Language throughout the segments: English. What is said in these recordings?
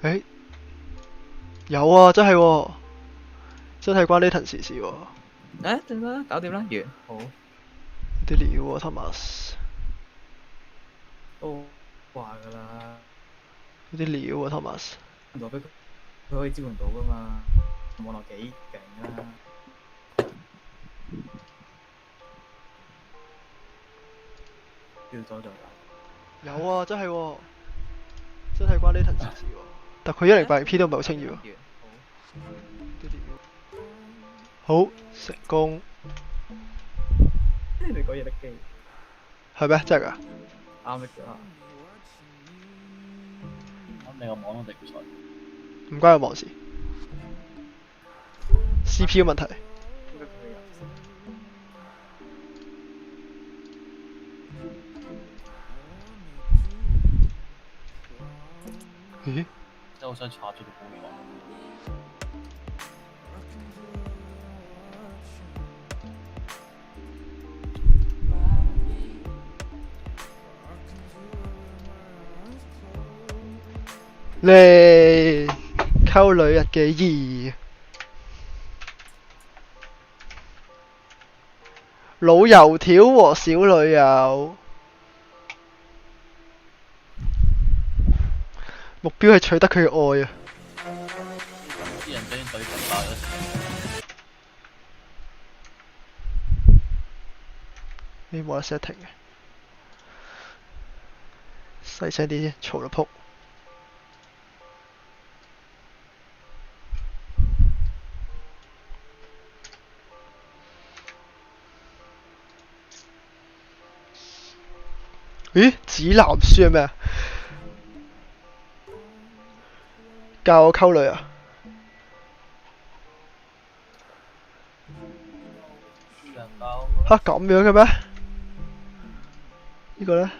誒，有啊，真係喎，真係關呢層事喎。誒，點啦？搞掂啦，完。好。啲料喎，Thomas。都話㗎啦。啲料喎，Thomas。唔代表佢可以招唔到㗎嘛？網絡幾勁啊！叫咗就有。有啊，真係喎，真係關呢層事喎。但佢1082P 都唔係好清楚。好，成功。你講嘢得機。係咩？真係㗎？啱嘅啊！咁你個網都頂唔順。唔關我網事。CPU 問題。咦？真係好想查住個寶藏。嚟溝女日記2，老油條和小女友，目標係取得佢嘅愛啊！啲人俾人對笨爆咗。呢冇得 setting 嘅，細聲啲，嘈到仆。咦？指南書係咩啊？教我溝女啊？吓咁樣嘅咩？呢個呢？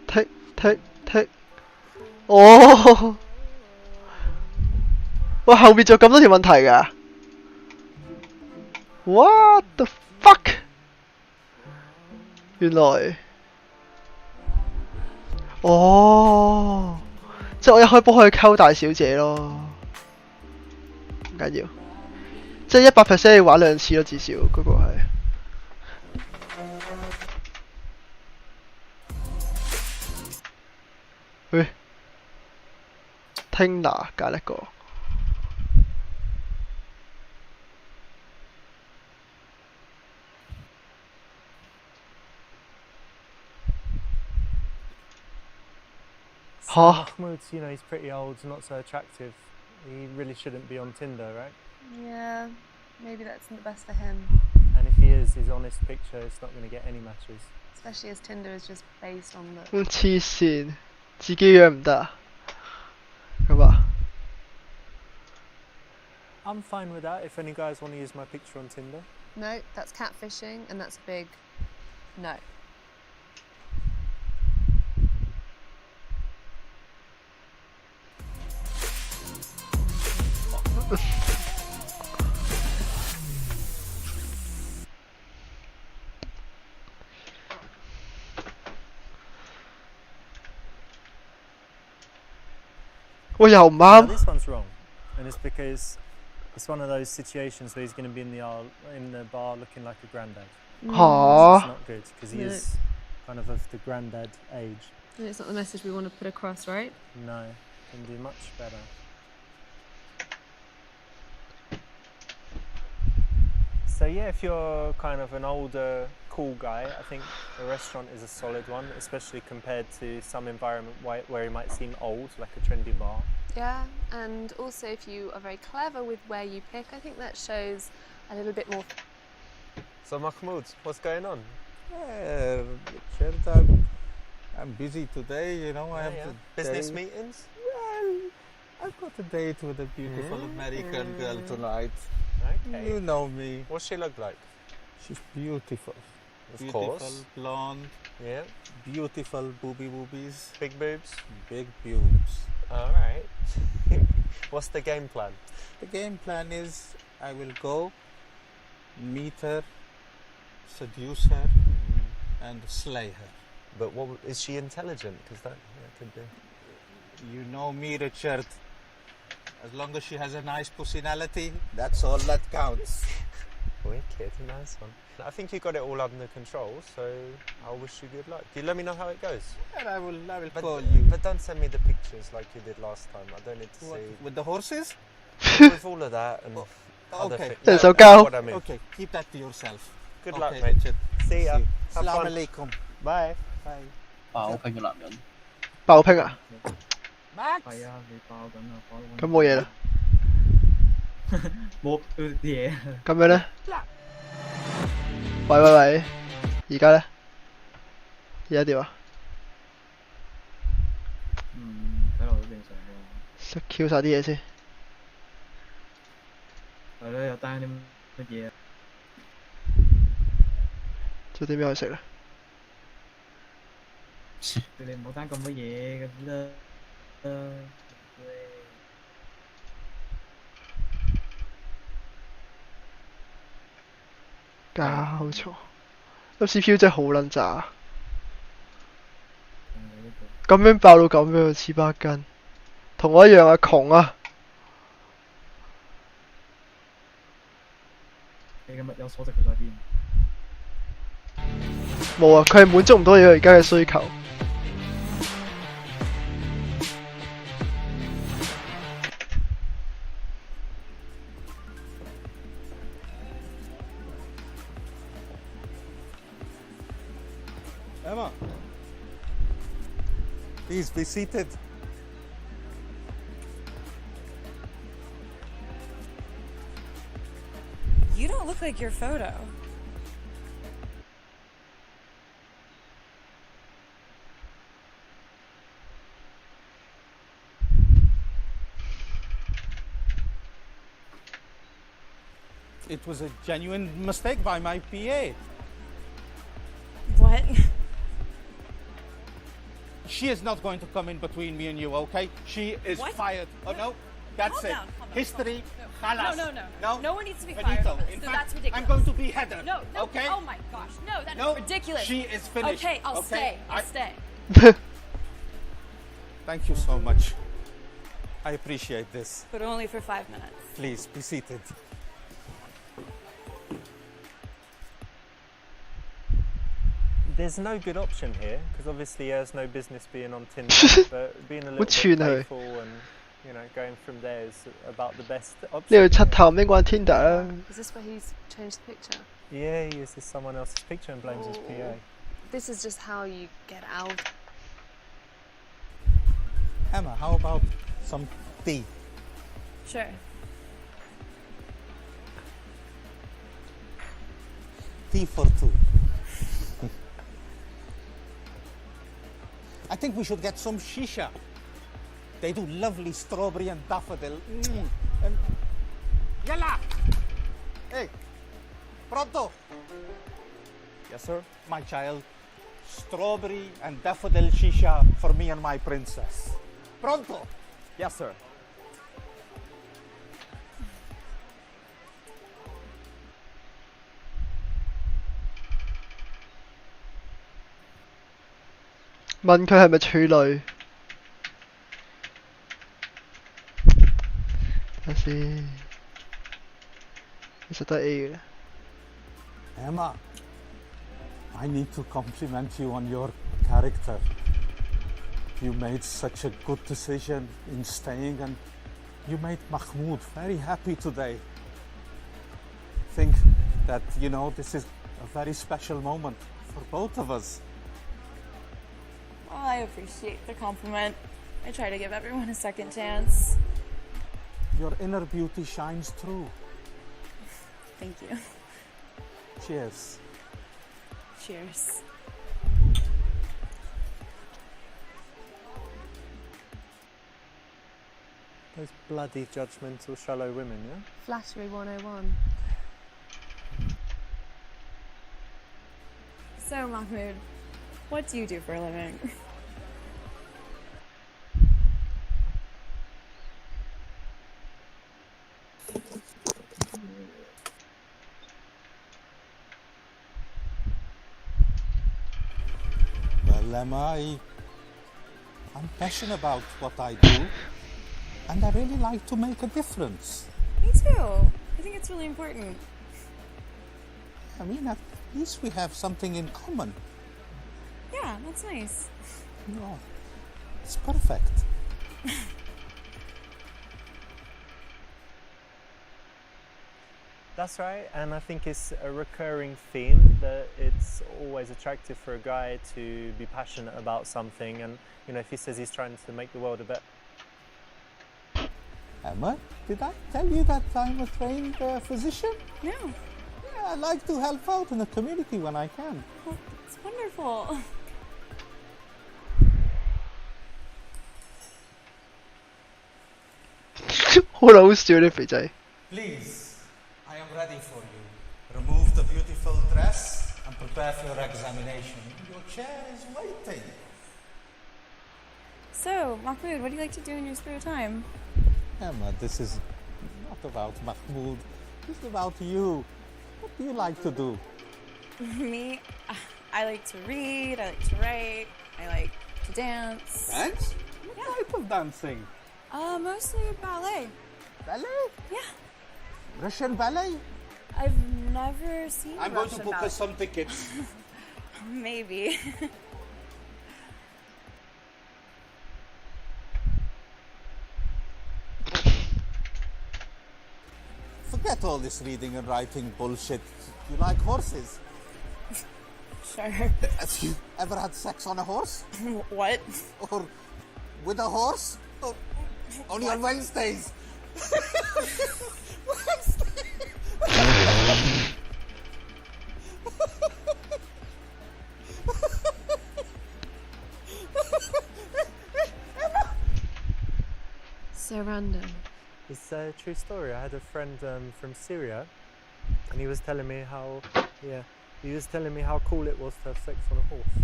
剔剔剔，哦！哇，後面仲有咁多條問題㗎 ？What the fuck？原來，哦，即係我一開波可以溝大小姐咯，唔緊要，即係100%要玩2次咯，至少嗰個係。喂，Tina 揀一個。Mahmoud's, you know, he's pretty old, not so attractive. He really shouldn't be on Tinder, right? Yeah, maybe that isn't the best for him. And if he is, his honest picture is not going to get any matches. Especially as Tinder is just based on the... 黐線，自己約唔得啊？咁啊？ I'm fine with that if any guys want to use my picture on Tinder. No, that's catfishing and that's a big no. Now, this one's wrong, and it's because it's one of those situations where he's going to be in the bar looking like a granddad. It's not good because he is kind of the granddad age. And it's not the message we want to put across, right? No, can do much better. So yeah, if you're kind of an older, cool guy, I think a restaurant is a solid one, especially compared to some environment where he might seem old, like a trendy bar. Yeah, and also if you are very clever with where you pick, I think that shows a little bit more. So Mahmoud, what's going on? Richard, I'm busy today, you know. I have to business meetings? Well, I've got a date with a beautiful American girl tonight. Okay. You know me. What's she look like? She's beautiful. Of course. Blonde. Yeah. Beautiful boobies. Big boobs? Big boobs. Alright. What's the game plan? The game plan is I will go, meet her, seduce her, and slay her. But what is she intelligent? Because that could be. You know me, Richard. As long as she has a nice personality, that's all that counts. Wicked, nice one. I think you got it all under control, so I wish you good luck. You let me know how it goes. And I will But, call you. but don't send me the pictures like you did last time. I don't need to What, see. with the horses? With all of that and other Okay. things. Yeah, so that's go. what I mean. Okay, keep that to yourself. Good okay, luck, mate. Richard. See ya. Have Assalamu fun. alaikum. Bye. Bye. 爆拼嘅男人，爆拼啊！ Max? 係啊，你爆緊啊，爆緊。咁冇嘢啦。冇啲嘢。咁樣咧？喂喂喂，而家咧？而家點啊睇落都正常嘅。 ？Q 晒啲嘢先。係咯，有單啲乜嘢啊？做啲咩去食咧？你哋唔好單咁多嘢咁啦。搞錯，粒 CPU 真係好撚渣，咁樣爆到咁樣，黐巴筋，同我一樣啊，窮啊！你嘅物有所值去晒邊？冇啊，佢係滿足唔到你而家嘅需求。Emma, please be seated. You don't look like your photo. It was a genuine mistake by my PA. What? She is not going to come in between me and you, okay? She is What? fired. Oh no, that's Calm it. down, calm down, History, calm down. khalas. No. No? No one needs to be Benito, fired over this. in So fact, that's ridiculous. I'm going to be Heather. No, Okay? Oh my gosh. No, that is No, ridiculous. she is finished. Okay, I'll okay? stay. I'll stay. Thank you so much. I appreciate this. But only for 5 minutes. Please be seated. There's no good option here because obviously he has no business being on Tinder, but being a little What you bit know? playful and going from there is about the best 呢 option. 個柒頭唔應關 Tinder 啦。 Is this where he's changed the picture? Yeah, he uses someone else's picture and blames his PA. This is just how you get out. Emma, how about some tea? Sure. Tea for two. I think we should get some shisha. They do lovely strawberry and daffodil. And yalla! Hey, pronto! Yes, sir. My child, strawberry and daffodil shisha for me and my princess. Pronto! Yes, sir. .問佢係咪處女？睇下先，其實都係 A 嘅。 Emma, I need to compliment you on your character. You made such a good decision in staying and you made Mahmoud very happy today. Think that, this is a very special moment for both of us. Well, I appreciate the compliment. I try to give everyone a second chance. Your inner beauty shines through. Thank you. Cheers. Cheers. Those bloody judgmental, shallow women, yeah? Flattery 101. So, Mahmoud, what do you do for a living? Well, Emma, I'm passionate about what I do, and I really like to make a difference. Me too. I think it's really important. I mean, at least we have something in common. Yeah, that's nice. No, it's perfect. That's right, and I think it's a recurring theme that it's always attractive for a guy to be passionate about something, and you know, if he says he's trying to make the world a better. Emma, did I tell you that I'm a trained physician? No, Yeah, I like to help out in the community when I can. well, it's wonderful.好老笑啲肥仔。 Please, I am ready for you. Remove the beautiful dress and prepare for your examination. Your chair is waiting. So, Mahmoud, what do you like to do in your spare time? Emma, this is not about Mahmoud. This is about you. What do you like to do? Me, I like to read, I like to write, I like to dance. Dance? What type of dancing? Mostly ballet. Ballet? Yeah, Russian ballet? I've never seen I'm going to Russian book ballet. us some tickets. Maybe. Forget all this reading and writing bullshit. You like horses? Sure. Have you ever had sex on a horse? What? Or with a horse? Or only on Wednesdays? So random. It's a true story. I had a friend from Syria, and he was telling me how cool it was to have sex on a horse.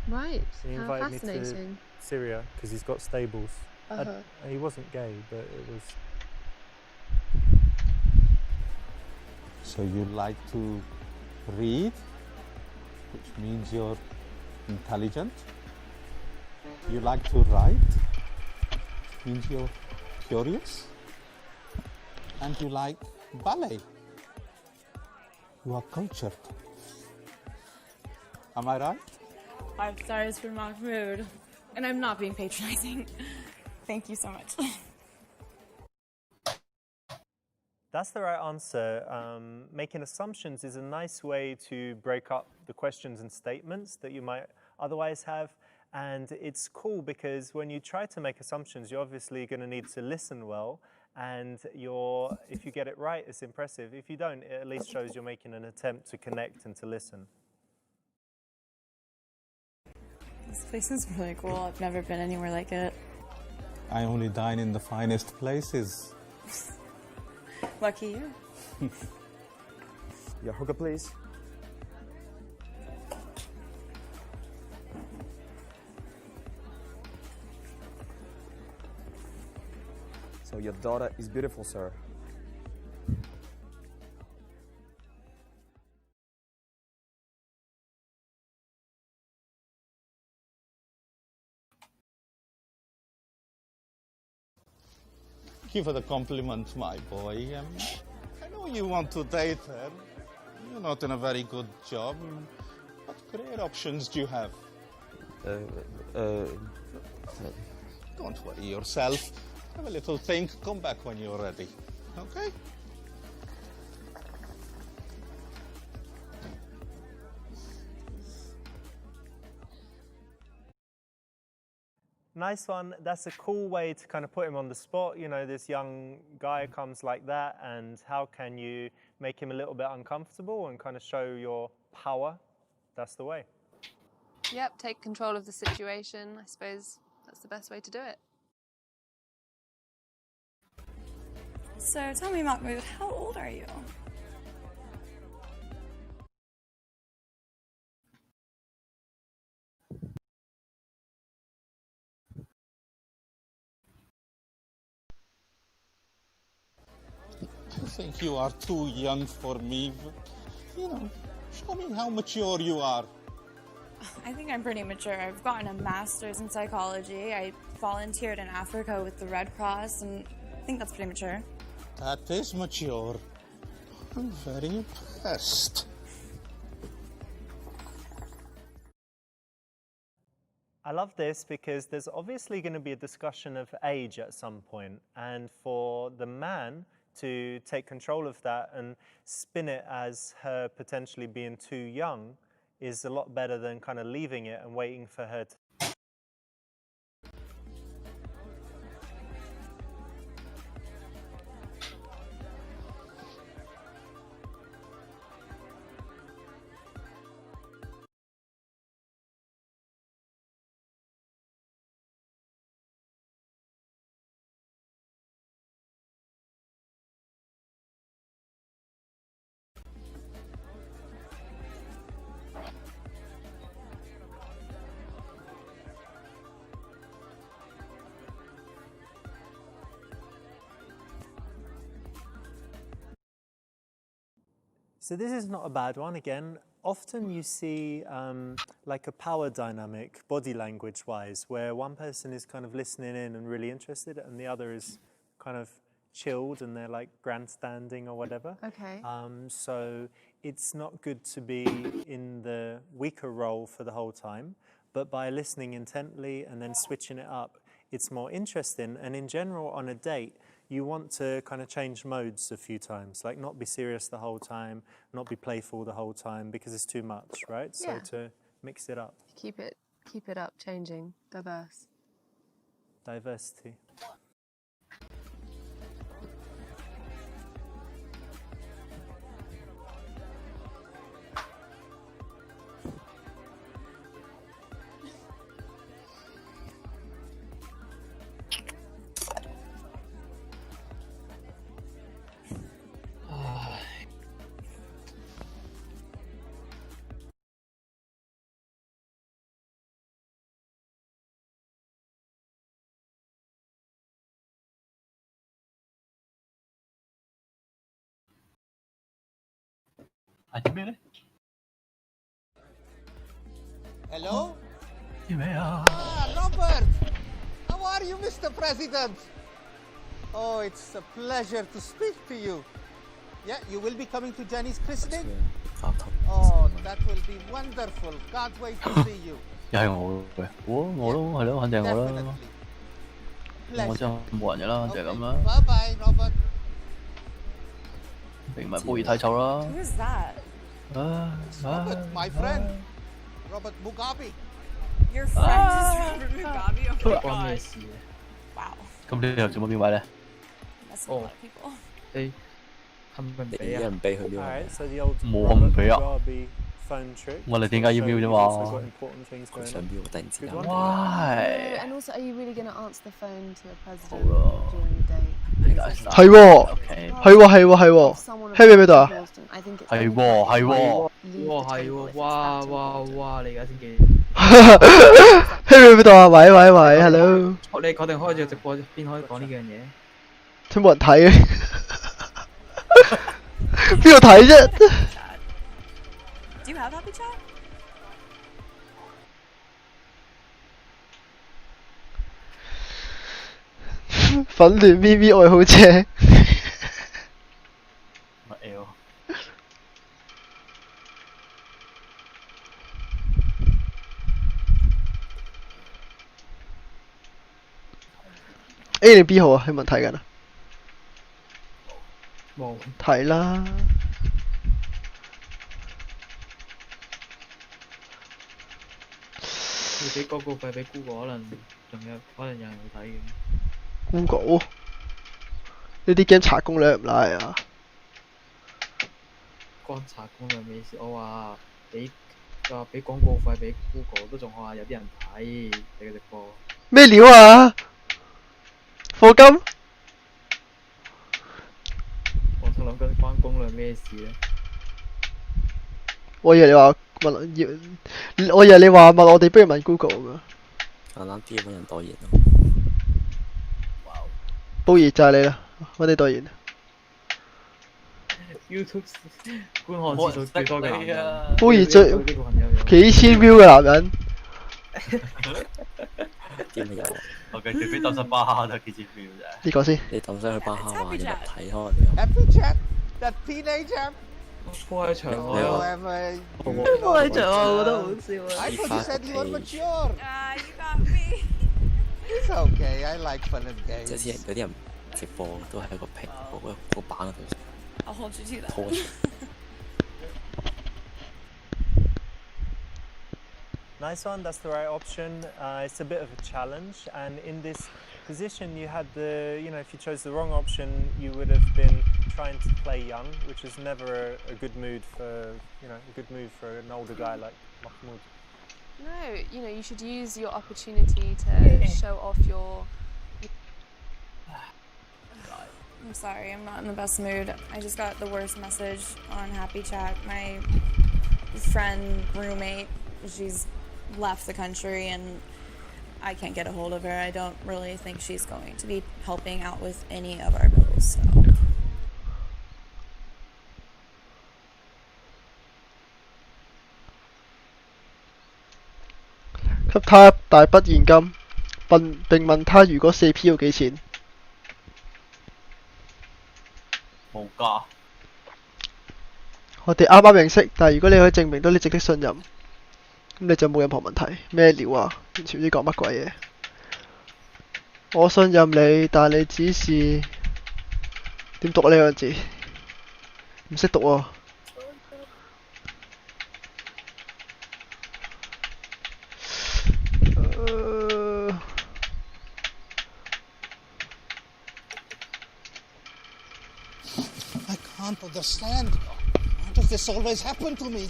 Right. He How invited me to fascinating. Syria because he's got stables. Uh-huh. He wasn't gay, but it was. So you like to read, which means you're intelligent. You like to write, which means you're curious. And you like ballet. You are cultured. Am I right? 5 stars for Mahmoud. And I'm not being patronizing. Thank you so much. That's the right answer. Making assumptions is a nice way to break up the questions and statements that you might otherwise have. And it's cool because when you try to make assumptions, you're obviously going to need to listen well. And if you get it right, it's impressive. If you don't, it at least shows you're making an attempt to connect and to listen. This place is really cool. I've never been anywhere like it. I only dine in the finest places. Lucky you. Your hookah, please. So your daughter is beautiful, sir. Thank you for the compliment, my boy. I know you want to date her. You're not in a very good job. What career options do you have? Don't worry yourself. Have a little think. Come back when you're ready. Okay? Nice one. That's a cool way to kind of put him on the spot. You know, this young guy comes like that, and how can you make him a little bit uncomfortable and kind of show your power? That's the way. Yep, take control of the situation. I suppose that's the best way to do it. So tell me, Mahmoud, how old are you? I think you are too young for me. But, show me how mature you are. I think I'm pretty mature. I've gotten a master's in psychology. I volunteered in Africa with the Red Cross, and I think that's pretty mature. That is mature. I'm very impressed. I love this because there's obviously going to be a discussion of age at some point, and for the man to take control of that and spin it as her potentially being too young is a lot better than kind of leaving it and waiting for her to. So this is not a bad one. Again, often you see like a power dynamic, body language-wise, where one person is kind of listening in and really interested, and the other is kind of chilled and they're like grandstanding or whatever. Okay. So it's not good to be in the weaker role for the whole time, but by listening intently and then switching it up, it's more interesting. And in general, on a date, you want to kind of change modes a few times, like not be serious the whole time, not be playful the whole time, because it's too much, right? Yeah. So to mix it up. Keep it up, changing, diverse. Diversity. Hello? Yeah. Robert! How are you, Mr. President? Oh, it's a pleasure to speak to you. Yeah, you will be coming to Jenny's christening? Oh, that will be wonderful. Can't wait to see you. 又係我嘅，我都係咯，肯定係我啦。 Definitely. 我真係冇人嘅啦，就係咁啦。 Bye bye, Robert. 明咪煲熱體臭啦。 Who's that? Robert, my friend. Robert Mugabe. Your friend is Robert Mugabe? Oh my 關咩 god. 事嘅？ Wow. 咁你又做乜邊位咧？ That's a lot of people. 你係咪唔俾啊？有人俾佢呢個 Alright, so the old 冇咁俾啊！ Mugabe phone trick. 我哋點解要瞄啫 Also 嘛 got important things 佢 going 想 on. 標，突然之間 Good one. Why？ And also, are you really going to answer the phone to a president Hold on. during the date? 你解釋。係喎 OK。係喎係喎係喎 Someone of Harry 喺邊度啊 important. I think it's 係 only 喎 right 係 to 喎。 leave the 哇係 table 喎， if it's 哇 that 哇 important. 哇！你而家先記， Harry 喺邊度啊？喂喂喂，hello，你確定開咗直播邊可以講呢樣嘢？都冇人睇嘅，邊度睇啫？ Do you have happy chat? 粉戀咪咪愛好者，乜 L？A 定 B 好啊？有冇人睇緊啊？冇。睇啦。你俾廣告費俾 Google，可能有人會睇嘅。 Google 呢啲 game 查攻略唔拉啊！關查攻略咩事？我話俾廣告費俾 Google 都仲話有啲人睇你嘅直播。咩料啊？課金？我就諗緊關攻略咩事咧？我以為你話問要，我以為你話問我哋，不如問 Google 咁樣。啱啱啲揾人代言咯。煲熱就係你啦，揾你代言。YouTube 觀看次數最多嘅男人，好似最呢個朋友有幾千 view 嘅男人，點會有啊？我嘅最尾抌新巴哈都幾千秒啫。呢個先。你抌西去巴哈玩嘅物體，可能你有。 Happy Jack, that teenager. 開場 You 我 ever? 開場我覺得好笑啊！ I thought you said you were mature. You got me. It's okay. I like fun and 即係 games. 有啲人直播都喺個屏個板嗰度 I'll hold you to that. 拖住。 Nice one, that's the right option. It's a bit of a challenge, and in this position you had if you chose the wrong option, you would have been trying to play young, which is never a good mood for, a good move for an older guy like Mahmoud. No, you should use your opportunity to show off your. I'm sorry, I'm not in the best mood. I just got the worst message on Happy Chat. My friend, roommate, she's left the country and I can't get a hold of her. I don't really think she's going to be helping out with any of our bills, so. 給他大筆現金，並問他如果4P 要幾錢？冇價。我哋啱啱認識，但係如果你可以證明到你值得信任，咁你就冇任何問題。咩料啊？完全唔知講乜鬼嘢。我信任你，但係你只是點讀呢兩個字？唔識讀喎。I can't understand. Why does this always happen to me?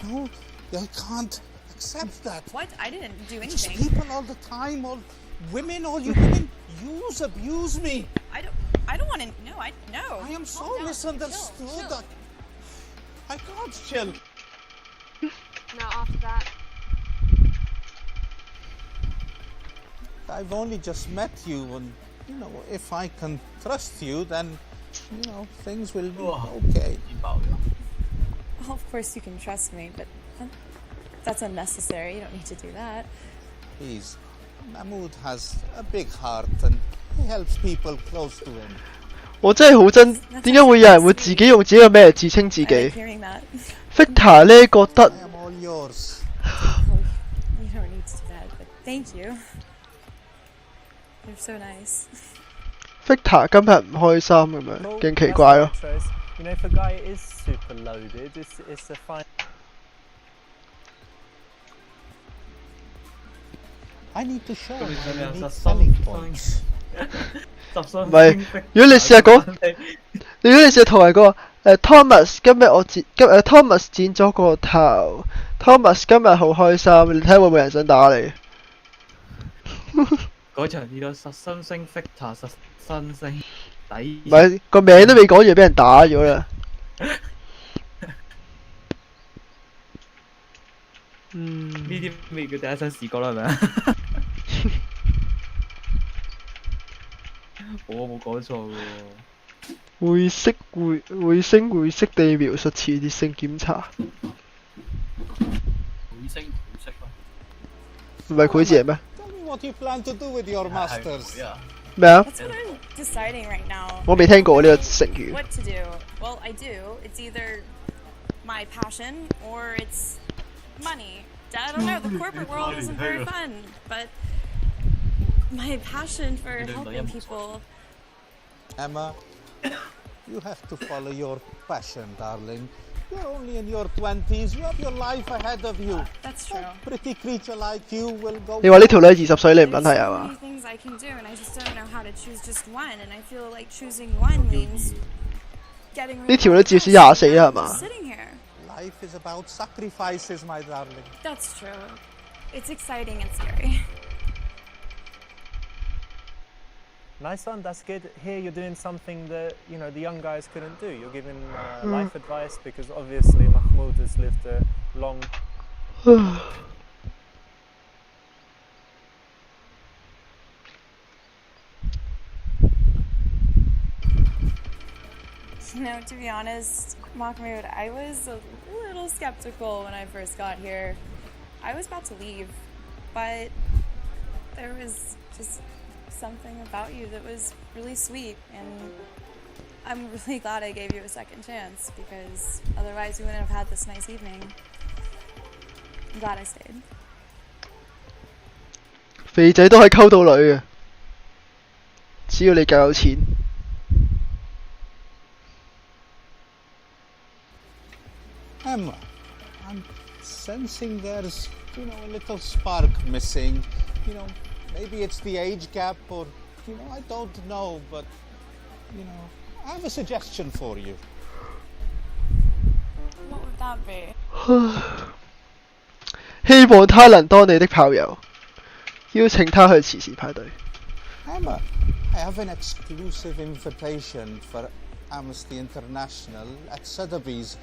No, I can't accept that. What? I didn't do Just anything. people all the time, all you women abuse me. I don't want to. No, no. I am so Calm down. misunderstood. Chill. I can't chill. Now after that, I've only just met you, and if I can trust you, then things will be okay. Well, of course you can trust me, but that's unnecessary. You don't need to do that. Please, Mahmoud has a big heart, and he helps people close to him. 我真係好憎，點解會有人會自己用自己嘅咩嚟自稱自 I like 己 hearing that. ？Victor 呢覺得 I am all yours. You don't need to do that, but thank you. You're so nice. Victor 今日唔開心咁樣， Well, 勁奇 that's 怪 the 咯 right。choice. If a guy is super loaded, it's a fine. I need to show 咁你想 my 唔 unique 想 selling 實 points. 心唔係如果你試下講，如果你試下同人講Thomas 今日Thomas 剪咗個頭 ，Thomas 今日好開心，你睇下會唔會有人想打你？嗰場見到實新星 Victor 實新星底唔係個名都未講完，俾人打咗啦。呢啲未叫第一身視覺啦，係咪啊？我冇講錯嘅喎。會聲地描述前列腺檢查，會聲咯。唔係佢字嚟咩？ Tell me what you plan to do with your masters. 咩啊？ That's what I'm deciding right now. 我未聽過呢個成語。 What to do? Well, I do. It's either my passion or it's money. I don't know. The corporate world isn't very fun, but my passion for helping people. Emma, you have to follow your passion, darling. You're only in your 20s. You have your life ahead of you. That's true. A pretty creature like you will go. 你話呢條女20歲你唔撚 There's 係啊 so 嘛 many？ things I can do, and I just don't know how to choose just one. And I feel like choosing one means getting rid 呢 of 條 all 女 the 至少 rest, 24 and 啦係 I'm 嘛 just？ sitting here. Life is about sacrifices, my darling. That's true. It's exciting and scary. Nice one, that's good. Here you're doing something that the young guys couldn't do. You're giving life advice because obviously Mahmoud has lived a long. You know, to be honest, Mahmoud, I was a little skeptical when I first got here. I was about to leave, but there was just something about you that was really sweet, and I'm really glad I gave you a second chance, because otherwise we wouldn't have had this nice evening. I'm glad I stayed. 肥仔都係溝到女嘅，只要你夠有錢。Emma, I'm sensing there's, a little spark missing. Maybe it's the age gap or, I don't know, but, I have a suggestion for you. What would that be? 希望他能當你的炮友，邀請他去慈善派對。Emma, I have an exclusive invitation for Amnesty International at Sotheby's.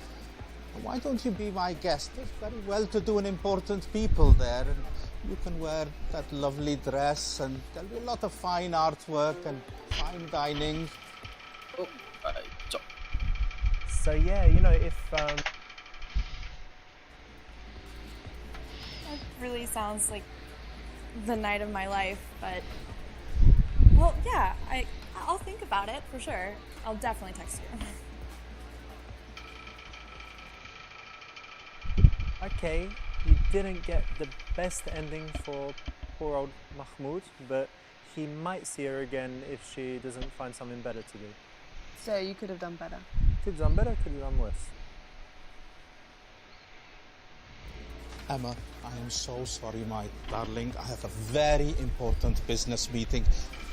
Why don't you be my guest? There's very well-to-do and important people there, and you can wear that lovely dress, and there'll be a lot of fine artwork and fine dining. So yeah, if That really sounds like the night of my life, but well, yeah, I'll think about it for sure. I'll definitely text you. okay, you didn't get the best ending for poor old Mahmoud, but he might see her again if she doesn't find something better to do. So you could have done better. Could have done better, could have done worse. Emma, I am so sorry, my darling. I have a very important business meeting.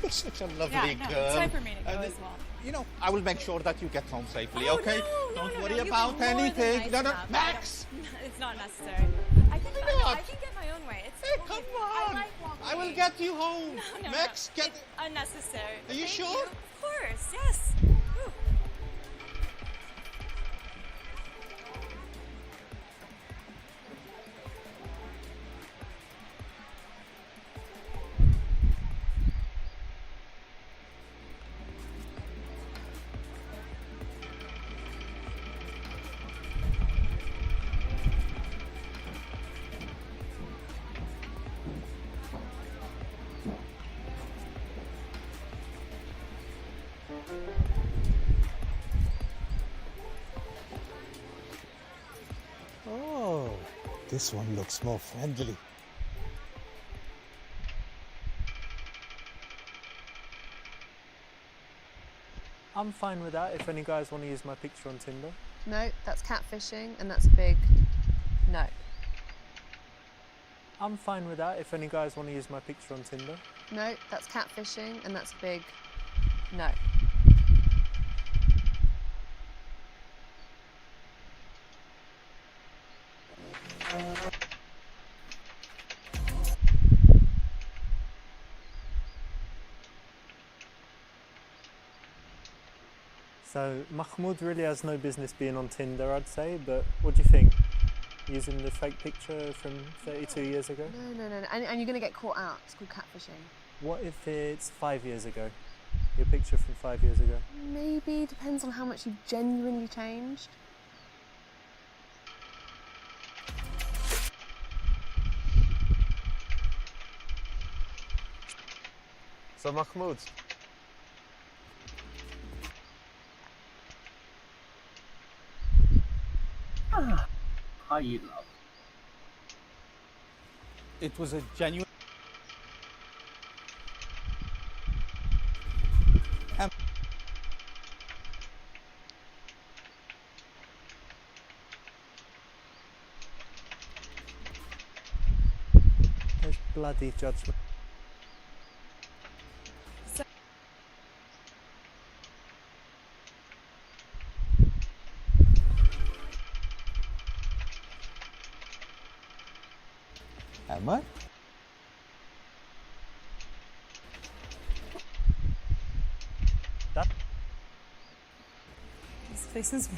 You're such a lovely girl. It's time for me to go as well. I will make sure that you get home safely, Oh, okay? no, Don't no, worry you've been about more than anything. nice No, enough. Max! It's not necessary. I can get my own way. It's Hey, come on! I like walking. I will get you home. No, Max, get... It's unnecessary. Are you Thank sure? Of course, yes. Whew. Oh, this one looks more friendly. I'm fine with that if any guys want to use my picture on Tinder. No, that's catfishing, and that's a big no. I'm fine with that if any guys want to use my picture on Tinder. No, that's catfishing, and that's a big no. So Mahmoud really has no business being on Tinder, I'd say, but what do you think? Using the fake picture from 32 years ago? No. And you're going to get caught out. It's called catfishing. What if it's 5 years ago? Your picture from 5 years ago? Maybe. Depends on how much you've genuinely changed. So Mahmoud, Hi, love. It was a genuine... Those bloody judgment. Emma? That This place is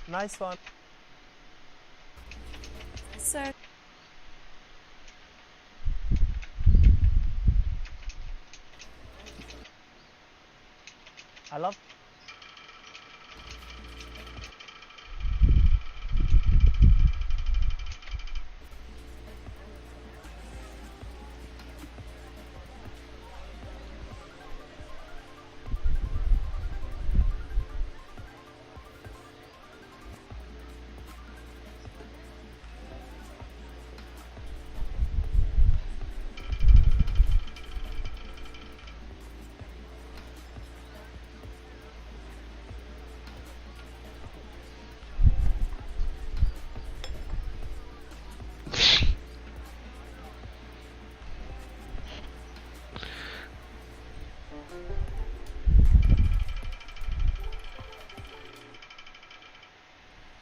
nice one. so I love.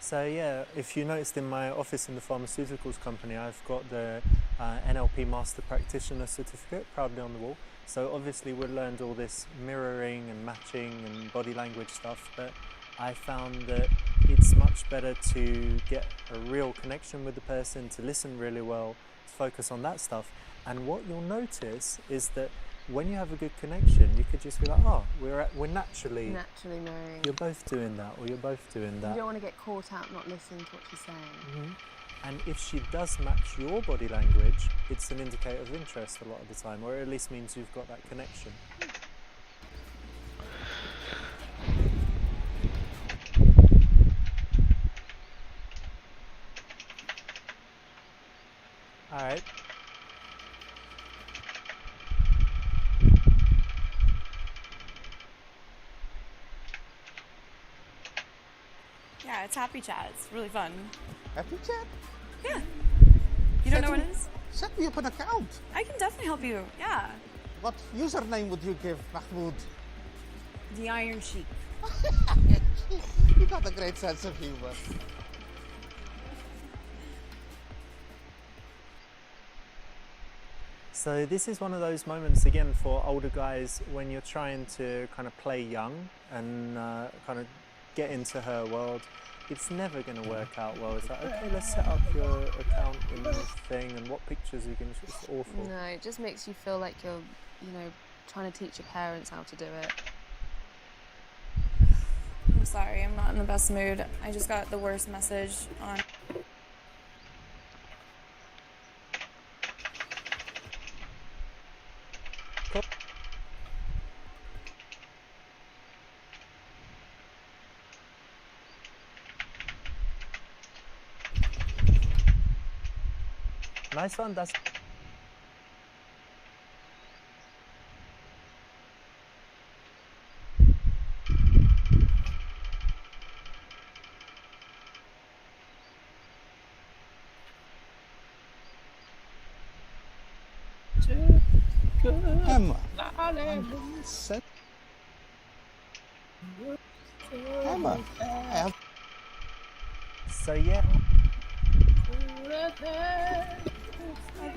So yeah, if you noticed in my office in the pharmaceuticals company, I've got the NLP Master Practitioner certificate proudly on the wall. So obviously we learned all this mirroring and matching and body language stuff, but I found that it's much better to get a real connection with the person, to listen really well, to focus on that stuff. And what you'll notice is that when you have a good connection, you could just be like, oh, we're naturally mirroring. You're both doing that, or you're both doing that. You don't want to get caught out not listening to what she's saying. And if she does match your body language, it's an indicator of interest a lot of the time, or at least means you've got that connection. All right. Yeah, it's Happy Chat. It's really fun. Happy Chat? Yeah. You don't know what it is? Set me up an account. I can definitely help you. Yeah. What username would you give Mahmoud? The Iron Sheik. You got a great sense of humor. So this is one of those moments again for older guys when you're trying to kind of play young and kind of get into her world. It's never going to work out well. It's like, okay, let's set up your account in this thing and what pictures are you going to... It's awful. No, it just makes you feel like you're, trying to teach your parents how to do it. I'm sorry, I'm not in the best mood. I just got the worst message on... Nice one, that's... Emma. Emma. So yeah.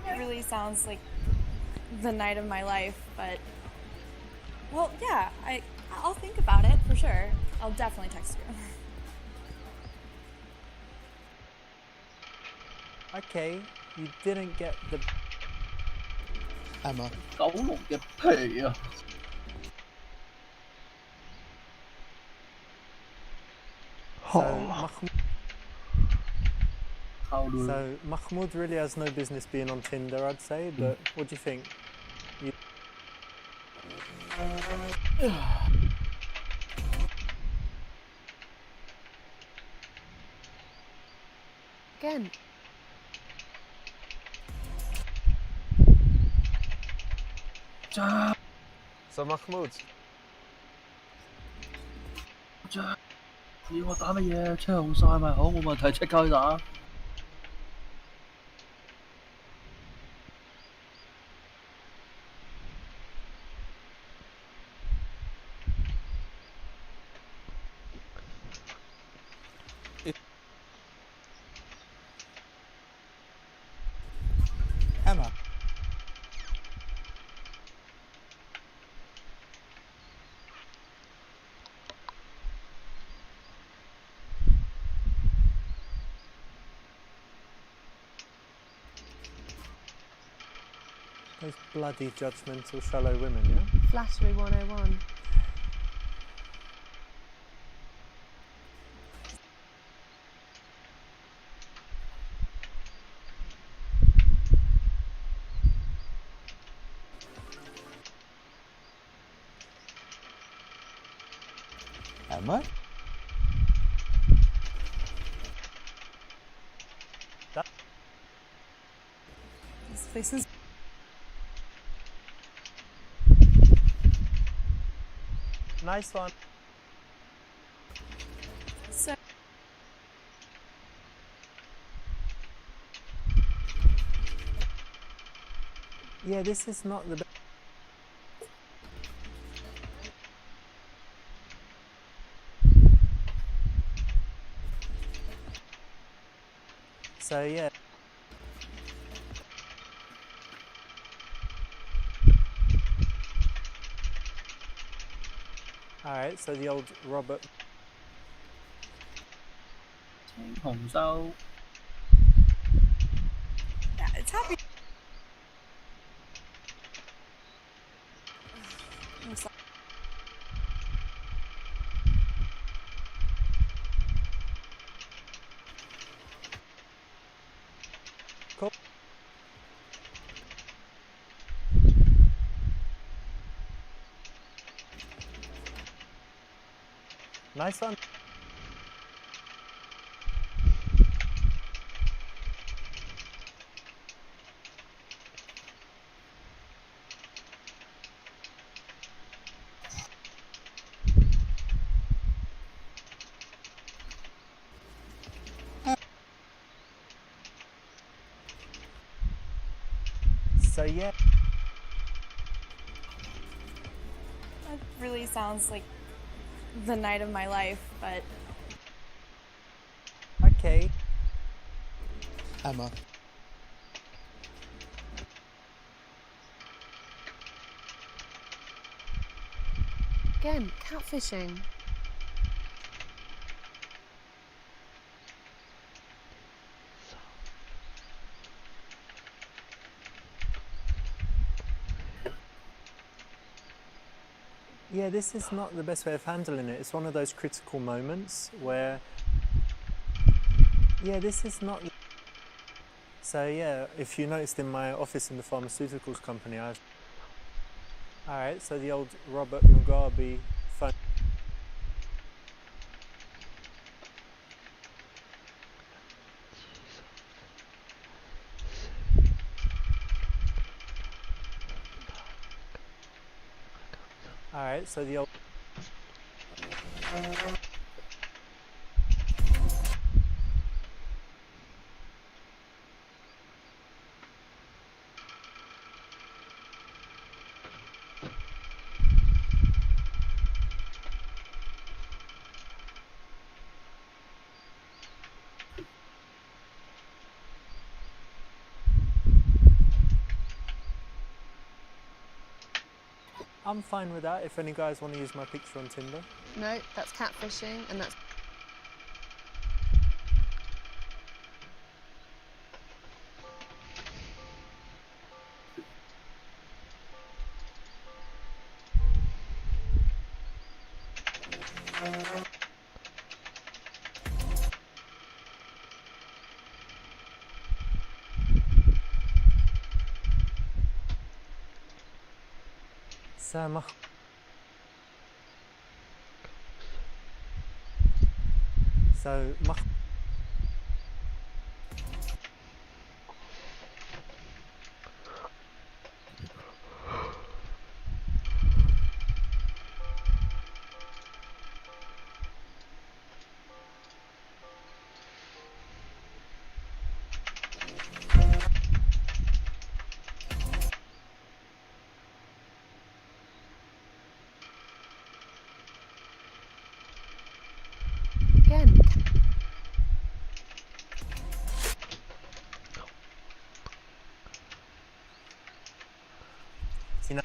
It really sounds like the night of my life, but... Well, yeah, I'll think about it, for sure. I'll definitely text you. Okay, you didn't get the... Emma. 九龍嘅皮啊！ So Mahmoud really has no business being on Tinder, I'd say, but what do you think? Again. So Mahmoud. 要我打乜嘢？車紅晒咪好，冇問題，即刻去打。Emma. Those bloody judgmental, shallow women, yeah? Flattery 101. Emma? This place is. Nice one. So. Yeah, this is not the best. So yeah. Alright, so the old Robert. 青紅收 Yeah, it's happy. I'm sorry. Cool. Nice one. So yeah. That really sounds like the night of my life, but Okay. Emma. Again, catfishing. Yeah, this is not the best way of handling it. It's one of those critical moments where. Yeah, this is not. So yeah, if you noticed in my office in the pharmaceuticals company, I've. Alright, so the old Robert Mugabe phone. Alright, so the old. I'm fine with that if any guys want to use my picture on Tinder. No, that's catfishing, and that's. سامح. So Again. Sina.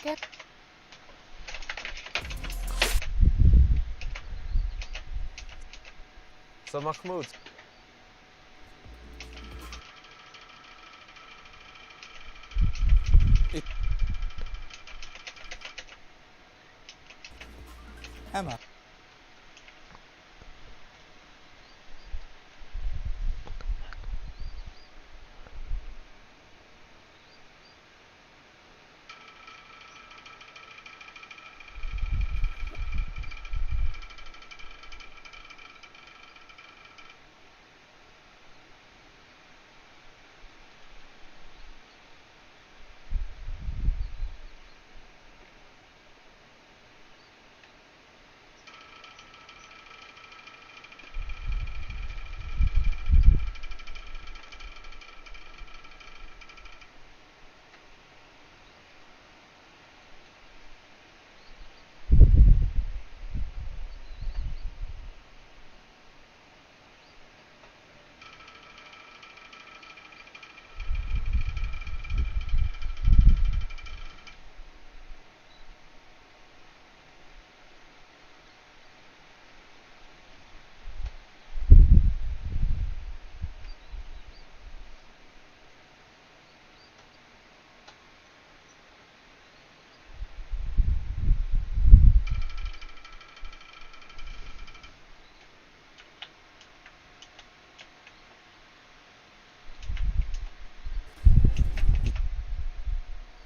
Okay. So Mahmoud, Emma.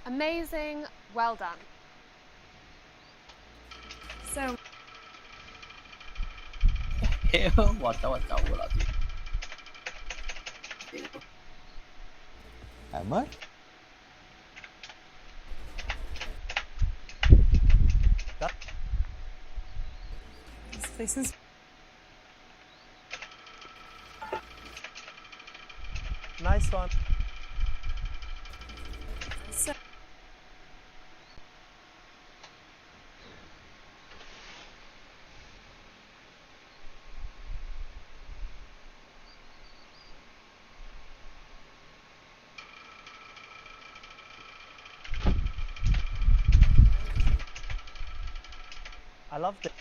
Amazing. Well done. So, 我走就走㗎啦， Emma? this place is. Nice one. So, I loved it.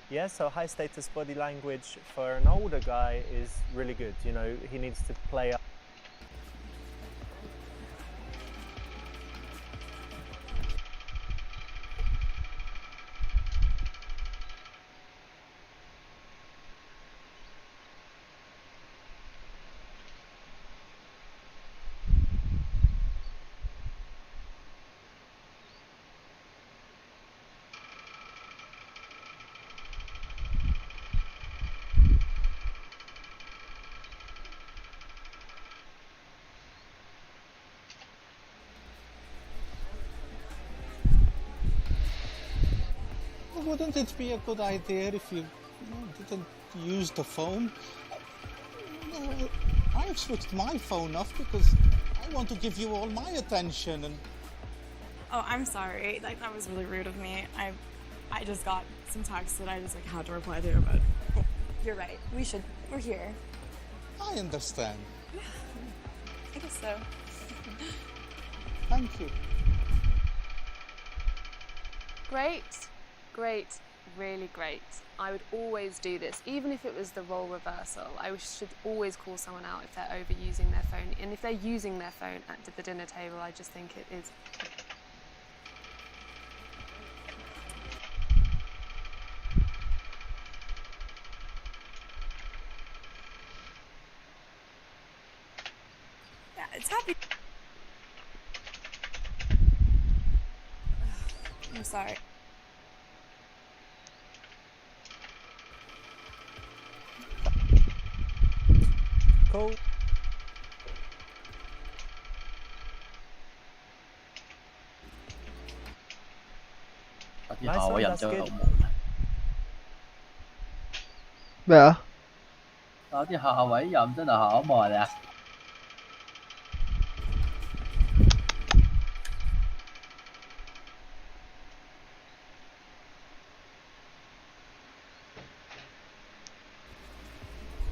Yeah, so high status body language for an older guy is really good. You know, he needs to play up. Wouldn't it be a good idea if you didn't use the phone? I've switched my phone off because I want to give you all my attention and... oh, I'm sorry. That was really rude of me. I just got some texts that I just had to reply to, but you're right. We're here. I understand. I guess so. Thank you. Great. Great. Really great. I would always do this, even if it was the role reversal. I should always call someone out if they're overusing their phone. And if they're using their phone at the dinner table, I just think it is... Yeah, it's happy. I'm sorry. cool. 啲夏威人真係好悶。咩啊？啲夏威人真係好悶啊！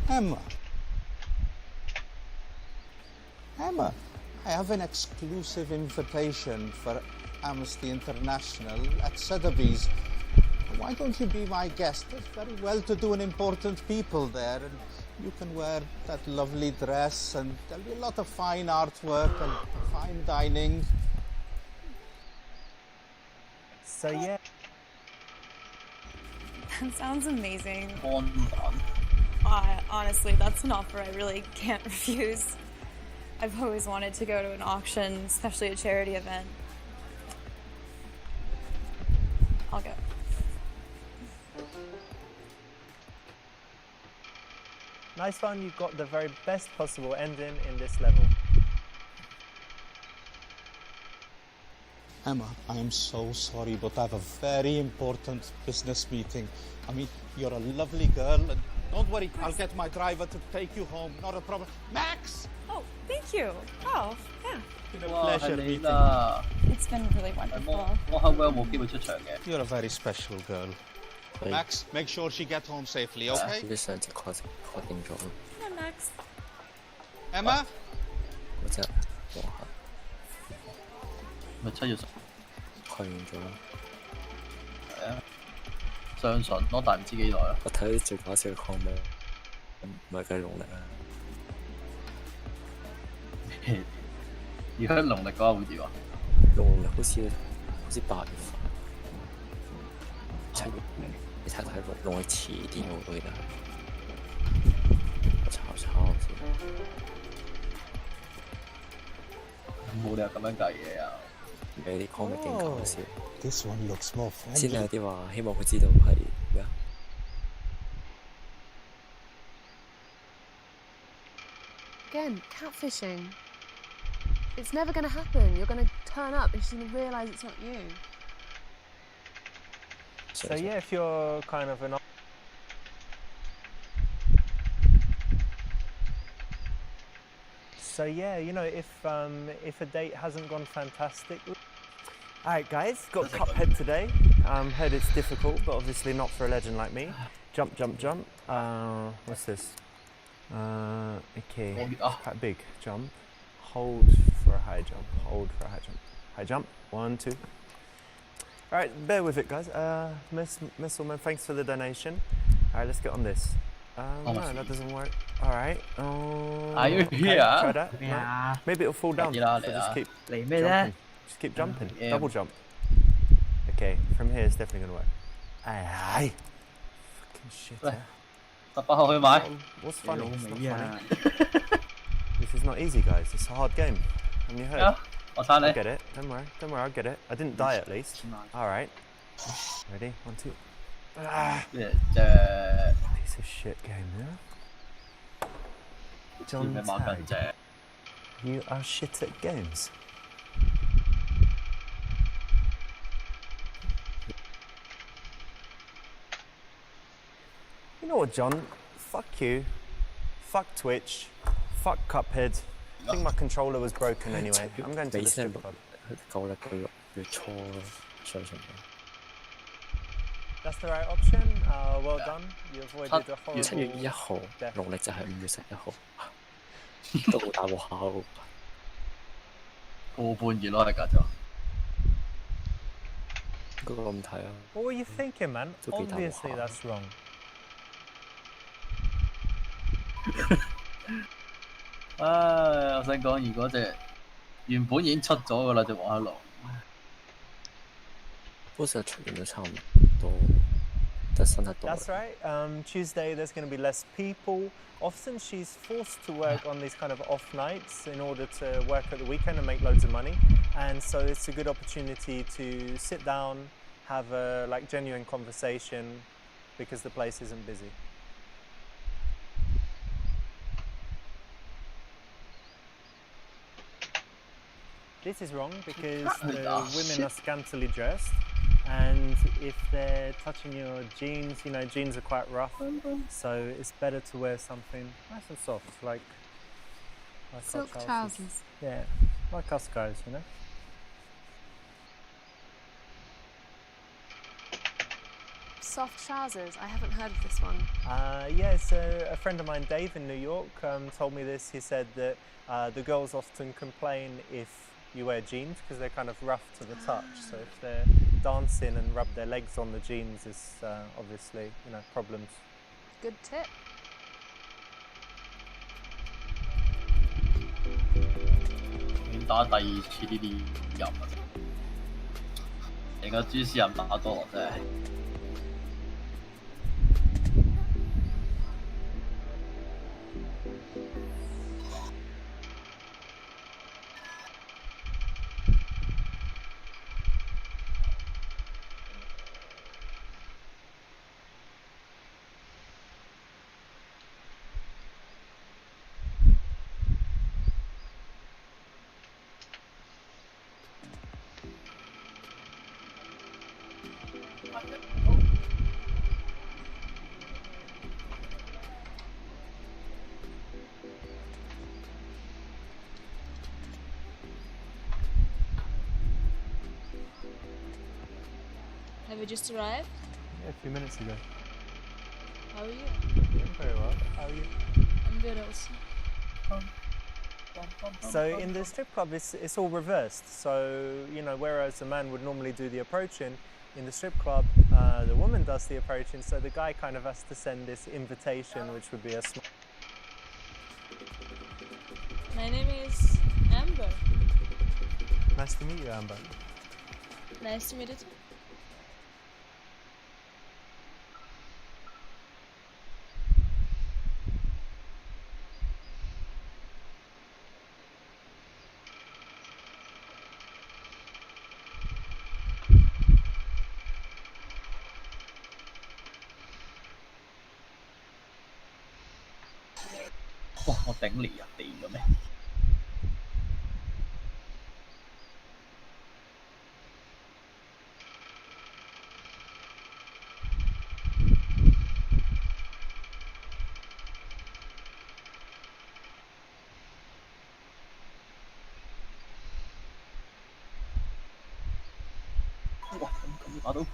Emma. Emma, I have an exclusive invitation for Amnesty International at Sotheby's. Why don't you be my guest? There's very well-to-do and important people there, and you can wear that lovely dress, and there'll be a lot of fine artwork and fine dining. So yeah. That sounds amazing. 安蛋。 Honestly, that's an offer I really can't refuse. I've always wanted to go to an auction, especially a charity event. I'll go. Nice one, you got the very best possible ending in this level. Emma, I am so sorry, but I have a very important business meeting. I mean, you're a lovely girl, and don't worry, I'll get my driver to take you home. Not a problem. Max! Oh, thank you. Oh, yeah. It's been a 哇，係 pleasure 你 meeting. 啦！ It's been really wonderful. 我後尾冇機會出場嘅。 You're a very special girl. Max, make sure she gets home safely, 呢 okay? 啲上次確定咗， Hi, Max. Emma? 嗰隻哇咪7月10確認咗。係啊，相信咯，但唔知幾耐啦。我睇啲最搞笑嘅 comment， 唔係計農曆啊。而家農曆嗰下會點啊？農曆好似8月份、7月尾，你睇農曆遲啲我記得係。我抄先。冇理由咁樣計嘢啊！你啲 comment 勁搞笑。 This one looks more 先 friendly. 有啲話希望佢知道係咩啊？ Again, catfishing. It's never going to happen. You're going to turn up and she's going to realise it's not you. So yeah, if you're kind of an So yeah, you know, if a date hasn't gone fantastic. Alright guys, got Cuphead today. Heard it's difficult, but obviously not for a legend like me. Jump, jump, jump. What's this? Okay, quite big. Jump. Hold for a high jump. Hold for a high jump. High jump. 1, 2. Alright, bear with it guys. Miss Woman, thanks for the donation. Alright, let's get on this. No, that doesn't work. Alright. Are you okay, here? Try that. Yeah. No. Maybe it'll fall down. So just keep jumping. Just keep jumping. Yeah. Double jump. Okay, from here it's definitely gonna work. Aye. Fucking shit. 18號去買。 What's funny? It's not 老味啊！ funny. This is not easy, guys. It's a hard game. And you heard. Yeah, I get it. Don't worry. Don't worry. I'll get it. I didn't die at least. All right. Ready? 1, 2. Piece of shit game, yeah. John Tag. You are shit at games. You know what, John? Fuck you. Fuck Twitch. Fuck Cuphead. I think my controller was broken anyway. I'm going to the strip club. 夠力佢月初相信嘅。 That's the right option. Well done. You avoided a horrible 7月1號， death. 農曆就係5月11號，都好大鑊下喎。個半月咯，係隔咗。嗰個咁睇啊。 What were you thinking, man? 都幾大鑊 Obviously 下。 that's wrong. 我想講，如果原本已經出咗㗎啦，隻黃黑龍。嗰時出現都差唔多，得新係多。 That's right. Tuesday there's going to be less people. Often she's forced to work on these kind of off nights in order to work at the weekend and make loads of money. And so it's a good opportunity to sit down, have a genuine conversation because the place isn't busy. this is wrong because the Oh, women shit. are scantily dressed, and if they're touching your jeans, you know, jeans are quite rough, so it's better to wear something nice and soft, like Silk our trousers. Yeah, like us guys, you know. Soft trousers. I haven't heard of this one. Yeah, so a friend of mine, Dave, in New York, told me this. He said that the girls often complain if you wear jeans because they're kind of rough to the touch. So if they're dancing and rub their legs on the jeans, is obviously, you know, problems. Good tip. 已經打第2次呢啲任啊！成個主持人打多我真係。Have you just arrived? Yeah, a few minutes ago. How are you? Yeah, very well. How are you? I'm good also. So in the strip club, it's all reversed. So, you know, whereas a man would normally do the approaching, in the strip club, the woman does the approaching. So the guy kind of has to send this invitation, which would be a small. My name is Amber. Nice to meet you, Amber. Nice to meet you too.「哇！我頂你入地嘅咩？」哇！咁打到。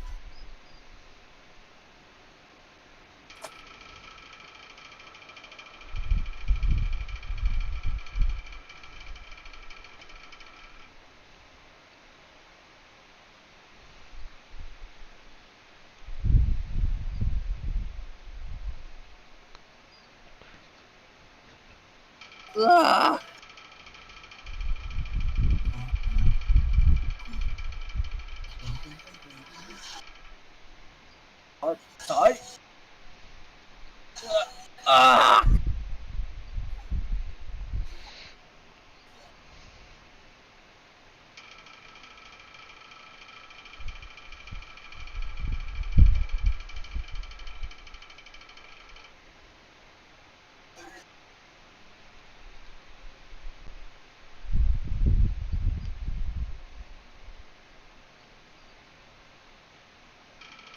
啊！踩！啊！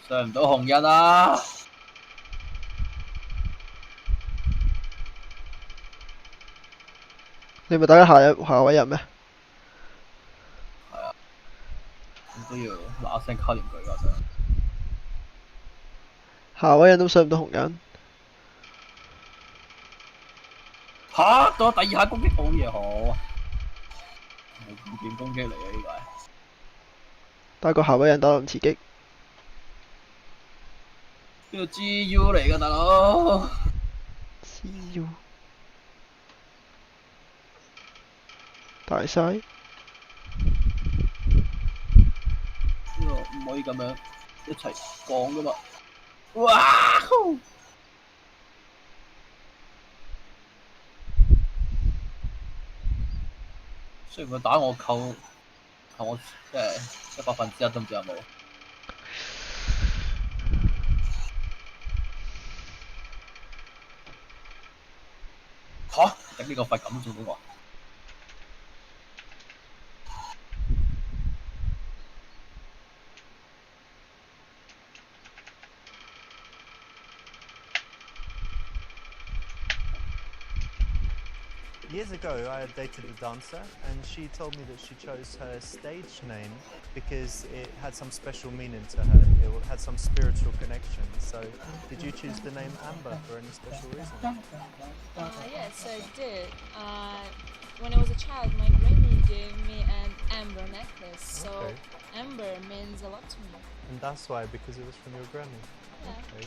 上唔到紅印啊！你咪打緊下位人咩？係啊，咁都要嗱聲卡掂佢㗎，想。下位人都上唔到紅人。嚇！到第2下攻擊好嘢好，冇咁點攻擊嚟嘅呢個係。打個下位人打到咁刺激。呢個 GU 嚟㗎大佬。GU 大曬。呢個唔可以咁樣一齊講㗎嘛。哇！雖然佢打我扣我即係100%都唔知有冇。嚇！頂呢個肺咁都做到我。Years ago, I had dated a dancer, and she told me that she chose her stage name because it had some special meaning to her. It had some spiritual connection. So, did you choose the name Amber for any special reason? Yes, I did. When I was a child, my granny gave me an amber necklace, so Okay. amber means a lot to me. And that's why, because it was from your granny. Yeah. Okay.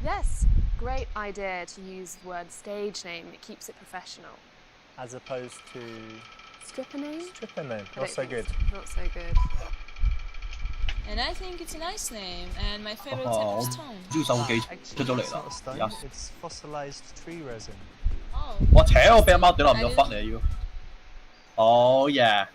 Yes, great idea to use the word stage name. It keeps it professional. As opposed to Stripper name? stripper name. I Not don't so think good. Not so good. And I think it's a nice name and my favorite type 哦 of stone. 招手記出咗嚟 It's 啦 not a stone. ，yes。 It's fossilized tree resin. Oh. 我扯我俾阿貓屌落唔到忽你要。Oh yeah！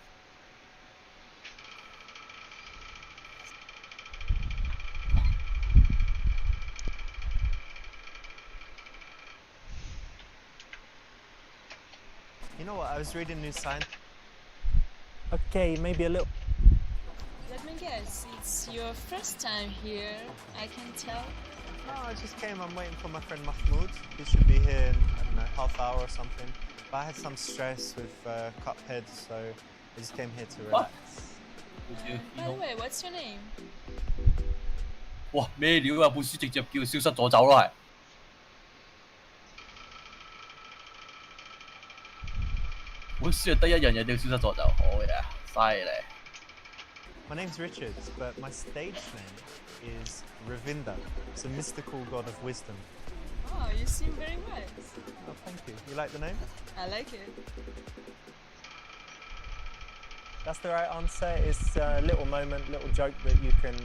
You know what? I was reading New Science. Okay, maybe a little. Let me guess, it's your first time here, I can tell. No, I just came. I'm waiting for my friend Mahmoud. He should be here in, I don't know, half hour or something. But I had some stress with Cuphead, so I just came here to relax. By the way, what's your name? 哇咩料啊！本書直接叫消失咗走啦係。本書係得一樣嘢要消失咗就好嘅，犀利。 My name's Richard, but my stage name is Ravinda. It's a mystical god of wisdom. Oh, you seem very wise. Oh, thank you. You like the name? I like it. That's the right answer. It's a little moment, little joke that you can.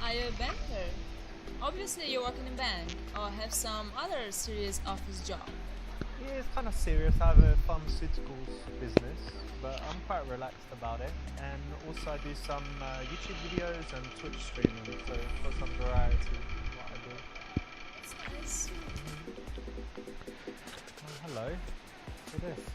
Are you a banker? Obviously you work in a bank or have some other serious office job. Yeah, it's kind of serious. I have a pharmaceuticals business, but I'm quite relaxed about it. And also I do some YouTube videos and Twitch streaming, so for some variety in what I do. That's nice. Oh, hello. Look at this.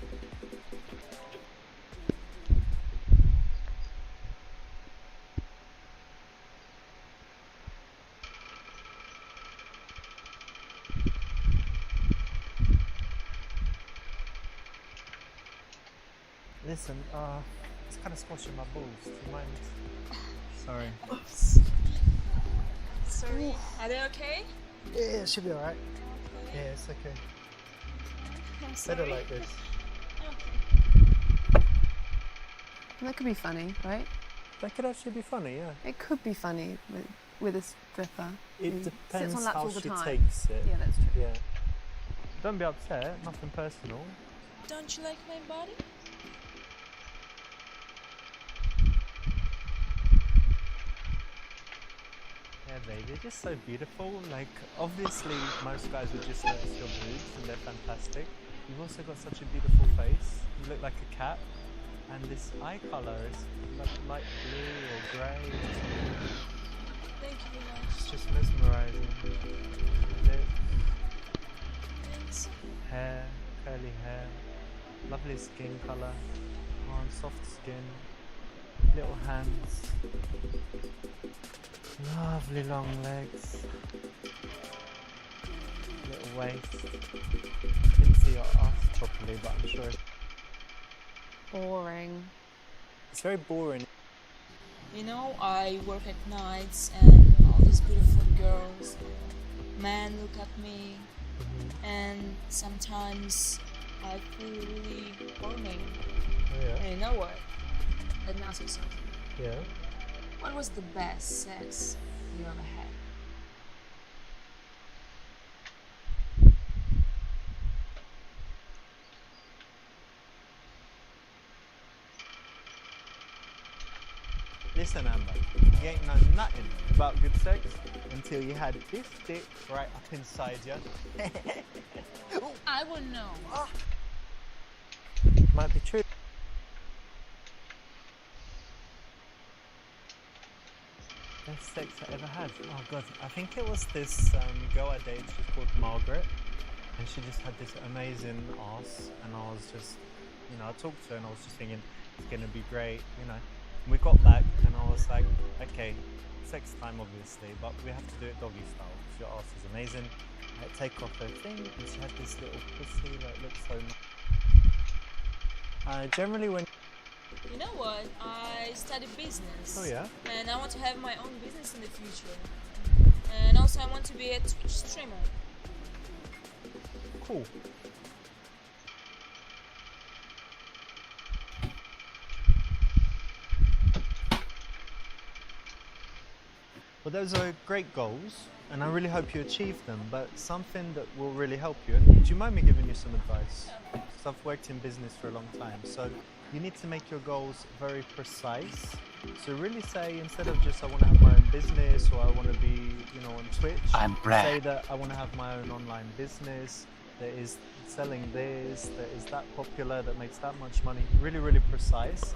Listen, it's kind of squashing my balls. Do you mind? Sorry. Sorry. Are they okay? Yeah, it should be alright. Yeah, it's okay. I'm sorry. Better like this. Okay. That could be funny, right? That could actually be funny, yeah. It could be funny with a stripper. It who depends sits on laps how all the she time. takes it. Yeah, that's true. Yeah. Don't be upset, nothing personal. Don't you like my body? Yeah, baby, you're just so beautiful. Like, obviously, most guys would just notice your boobs and they're fantastic. You've also got such a beautiful face. You look like a cat. And this eye colour is like light blue or grey. Thank you very much. It's just mesmerising. Lips, Thanks. hair, curly hair, lovely skin colour, soft skin, little hands, lovely long legs, little waist. Didn't see your ass properly, but I'm sure Boring. it's very boring. You know, I work at nights and all these beautiful girls, men look at me, and sometimes I feel really horny. Oh, yeah. And you know what? Let me ask you something. Yeah. What was the best sex you ever had? Listen, Amber, you ain't know nothing about good sex until you had this dick right up inside you. I wouldn't know. Might be true. Best sex I ever had. Oh god, I think it was this girl I dated. She's called Margaret, and she just had this amazing ass, and I was just, you know, I talked to her and I was just thinking it's gonna be great, you know. And we got back and I was like, okay, sex time obviously, but we have to do it doggy style because your ass is amazing. take off her thing, and she had this little pussy that looked so nice. Generally when... You know what? I studied business. Oh yeah? And I want to have my own business in the future. And also I want to be a Twitch streamer. Cool. Well, those are great goals, and I really hope you achieve them, but something that will really help you, and do you mind me giving you some advice? Because I've worked in business for a long time, so you need to make your goals very precise. So really say, instead of just I want to have my own business, or I want to be, you know, on Twitch, say that I want to have my own online business that is selling this, that is that popular, that makes that much money. Really, really precise.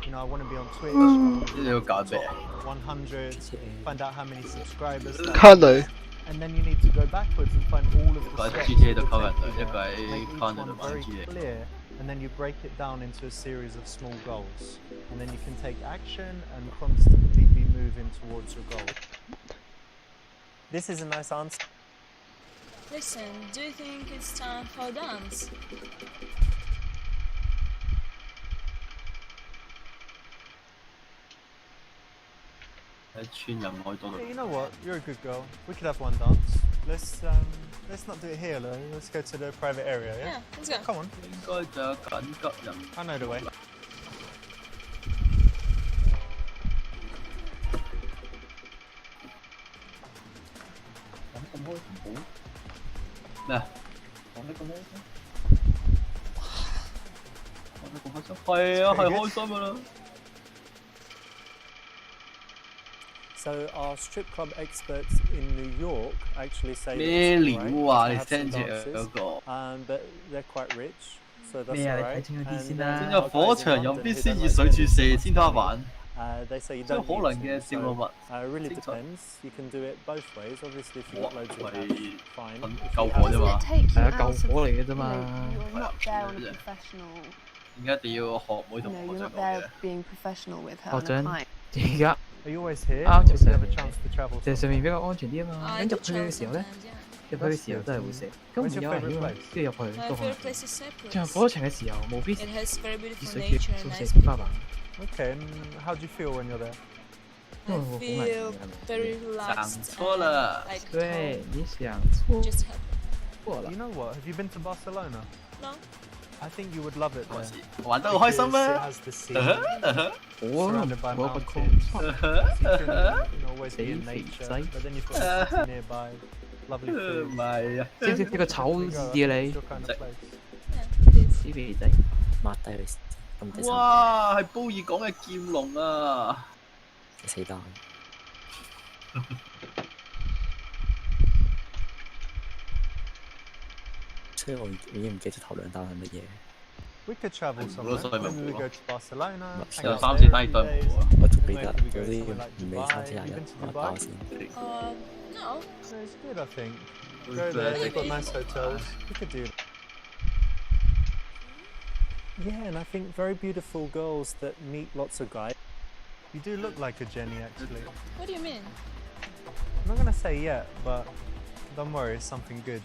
You know, I want to be on Twitch, I want to be on top 100, find out how many subscribers that is, and then you need to go backwards and find all of the steps that will take you there, make each one very clear, and then you break it down into a series of small goals. And then you can take action and constantly be moving towards your goal. This is a nice answer. Listen, do you think it's time for a dance? Hey, you know what? You're a good girl. We could have one dance. Let's not do it here, though. Let's go to the private area, yeah? Yeah, let's go. Come on. I know the way.咩？講得咁開心？講得咁開心？係啊，係開心㗎啦。So our strip club experts in New York actually say咩料啊？你聽住嗰個。But they're quite rich, so that's 咩啊？你 alright. 睇清嗰啲先啦。先有火場飲啲先熱水注射天花板。They say you 即係 don't 可能 need 嘅 to, 小動物。 really depends. You can do it both ways. Obviously, if you've got loads of cash, fine. 救火啫嘛。係啊，救火嚟嘅啫嘛。 You're not there on a professional. 點解一定要學妹同學 You're 長 not 講 there 嘅？ being professional with her. 學長 on a client. 而家 Are you always here? 啱 Or 着 do you 上 have a chance to travel? 就上面比較安全啲啊嘛。 I 咁 do 入去嘅 travel 時候咧， sometimes, yeah. 入去嘅時候真係會死。咁 Where's 而 your 家 favourite 係 place? 跟住入去 My 都可能 favorite。place is Cyprus. 進入火場嘅時候，無必 It has very 熱 beautiful 水 nature 叫 and 宿舍 nice 天花 people. 板。 Okay, and how do you feel when you're there? I feel very relaxed 想錯啦。 and like 對， home. 你想錯 Just happy. 錯啦 You。know what? Have you been to Barcelona? No? I think you would love it there. 玩得好開心 Because it 咩？ has the sea, 好啊， surrounded by 我個 mountains. 空 So you can always be in 死 nature, 仔 but then you've got a city nearby, lovely 唔 food. 係啊。識唔識呢個醜字啊你？ It's your kind of place. Yeah, it is. 死肥仔。抹低佢咁第三哇，係煲爾港嘅劍龍啊！死蛋。所以我已經唔記得頭兩單係乜嘢。 We could travel somewhere. Maybe we go to Barcelona. hang 有 out 三 there 次 a 單 few 對唔 days. 好啊。我仲記 Maybe 得 we 嗰 go 啲 somewhere like 唔理 Dubai. 三次廿 You've 日 been to 我 Dubai? 打先。 No. So it's good, I think. Go there. They've got nice hotels. We could do that. Yeah, and I think very beautiful girls that meet lots of guys. You do look like a Jenny, actually. What do you mean? I'm not gonna say yet, but don't worry, it's something good.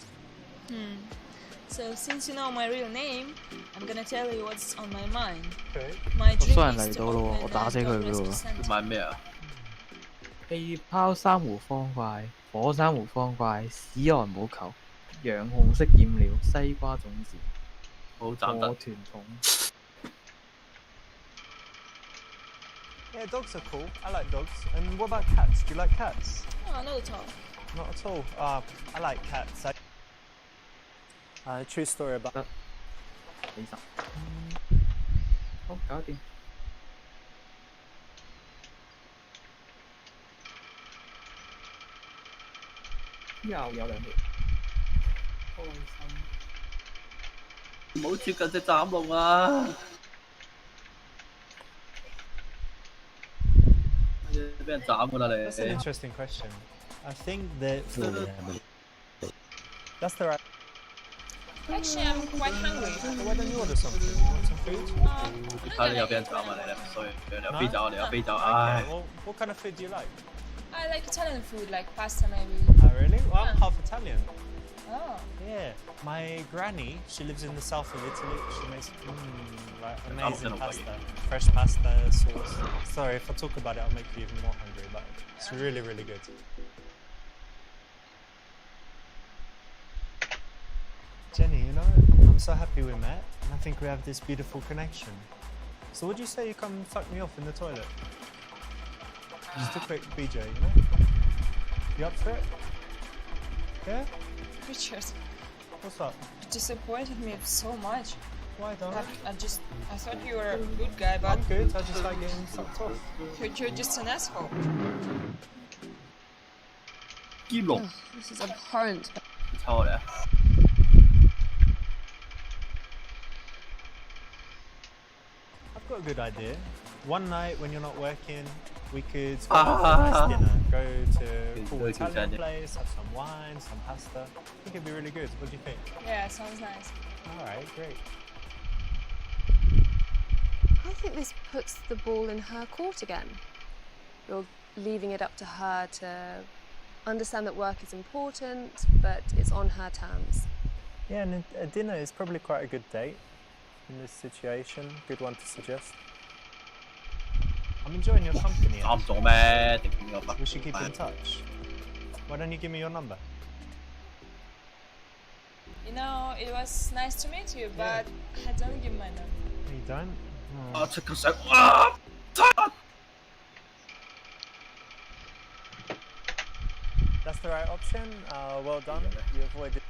So since you know my real name, I'm gonna tell you what's on my mind. Okay. My 我 dream 衰人 is 嚟 to 到咯， open 我打死佢 a 噶 dog 咯 rescue 喎。center. 買咩啊？氣泡珊瑚方塊、火珊瑚方塊、史萊姆球、洋紅色染料、西瓜種子、好賺得。火團筒。 Yeah, dogs are cool. I like dogs. And what about cats? Do you like cats? No, not at all. Not at all. I like cats. True story about 幾十。好，搞掂。又有兩條。開心。唔好接近隻斬龍啊！俾人斬㗎啦 That's an 你。 interesting question. I think that 知道你係咪？ that's the right. Actually, I'm quite hungry. So why don't you order something? You want some food? 睇你又俾人斬啊你，你衰，你有飛走啊你有飛走， Okay, 唉！ well, what kind of food do you like? I like Italian food, like pasta maybe. Oh, really? Well, I'm half Italian. Oh. Yeah, my granny, she lives in the south of Italy. She makes like amazing pasta, fresh pasta sauce. Sorry, if I talk about it, I'll make you even more hungry, but it's really, really good. Jenny, you know, I'm so happy we met, and I think we have this beautiful connection. So would you say you come suck me off in the toilet? Just a quick BJ, you know? You up for it? Yeah? Richard, What's up? you disappointed me so much. Why, darling? I thought you were a good guy, but I'm good, I just like getting sucked off. you're just an asshole. This is abhorrent. 抽你啊！ I've got a good idea. One night when you're not working, we could go out for a nice dinner. Go to a cool Italian place, have some wine, some pasta. I think it'd be really good. What do you think? Yeah, sounds nice. Alright, great. I think this puts the ball in her court again. You're leaving it up to her to understand that work is important, but it's on her terms. Yeah, and a dinner is probably quite a good date in this situation. Good one to suggest. I'm enjoying your company. We should keep in touch. Why don't you give me your number? You know, it was nice to meet you, but I don't give my number. You don't? Oh, check us out. That's the right option. Well done. You avoided